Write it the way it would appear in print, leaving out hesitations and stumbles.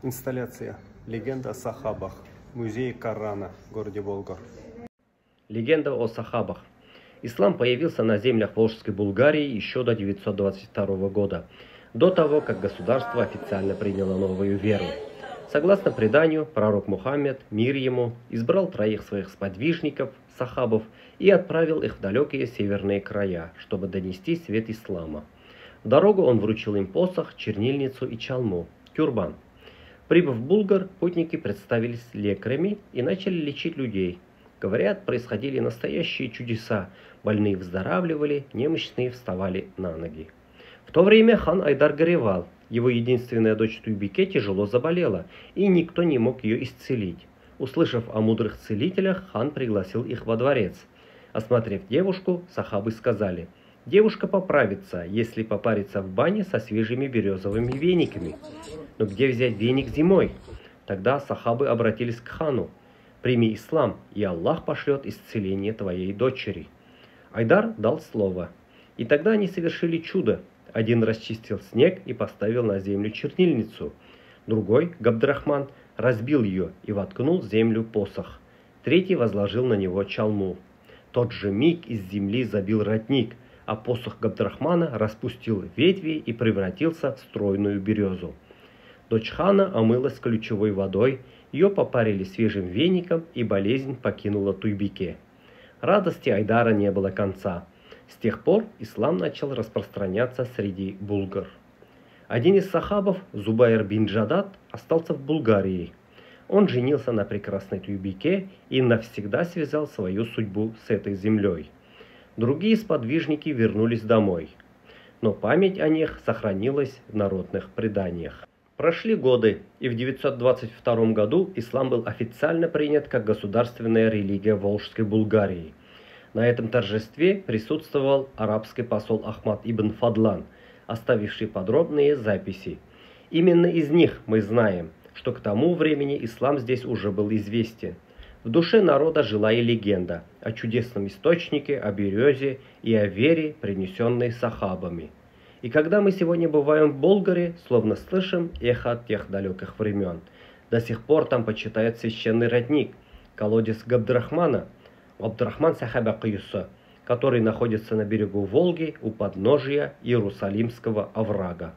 Инсталляция «Легенда о сахабах» в музее Корана в городе Болгар. Легенда о сахабах. Ислам появился на землях Волжской Булгарии еще до 922 года, до того, как государство официально приняло новую веру. Согласно преданию, пророк Мухаммед, мир ему, избрал 3 своих сподвижников, сахабов, и отправил их в далекие северные края, чтобы донести свет ислама. В дорогу он вручил им посох, чернильницу и чалму, тюрбан. Прибыв в Булгар, путники представились лекарями и начали лечить людей. Говорят, происходили настоящие чудеса. Больные выздоравливали, немощные вставали на ноги. В то время хан Айдар горевал. Его единственная дочь Туйбике тяжело заболела, и никто не мог ее исцелить. Услышав о мудрых целителях, хан пригласил их во дворец. Осмотрев девушку, сахабы сказали: «Девушка поправится, если попариться в бане со свежими березовыми вениками». Но где взять веник зимой? Тогда сахабы обратились к хану: «Прими ислам, и Аллах пошлет исцеление твоей дочери». Айдар дал слово. И тогда они совершили чудо. Один расчистил снег и поставил на землю чернильницу. Другой, Габдрахман, разбил ее и воткнул в землю посох. Третий возложил на него чалму. Тот же миг из земли забил родник, а посох Габдрахмана распустил ветви и превратился в стройную березу. Дочь хана омылась ключевой водой, ее попарили свежим веником, и болезнь покинула Туйбике. Радости Айдара не было конца. С тех пор ислам начал распространяться среди булгар. Один из сахабов, Зубайр бин Джадад, остался в Булгарии. Он женился на прекрасной Туйбике и навсегда связал свою судьбу с этой землей. Другие сподвижники вернулись домой, но память о них сохранилась в народных преданиях. Прошли годы, и в 922 году ислам был официально принят как государственная религия Волжской Булгарии. На этом торжестве присутствовал арабский посол Ахмад ибн Фадлан, оставивший подробные записи. Именно из них мы знаем, что к тому времени ислам здесь уже был известен. В душе народа жила и легенда о чудесном источнике, о березе и о вере, принесенной сахабами. И когда мы сегодня бываем в Болгаре, словно слышим эхо от тех далеких времен. До сих пор там почитают священный родник, колодец Габдрахмана, Абдрахман Сахаба Каюса, который находится на берегу Волги у подножия Иерусалимского оврага.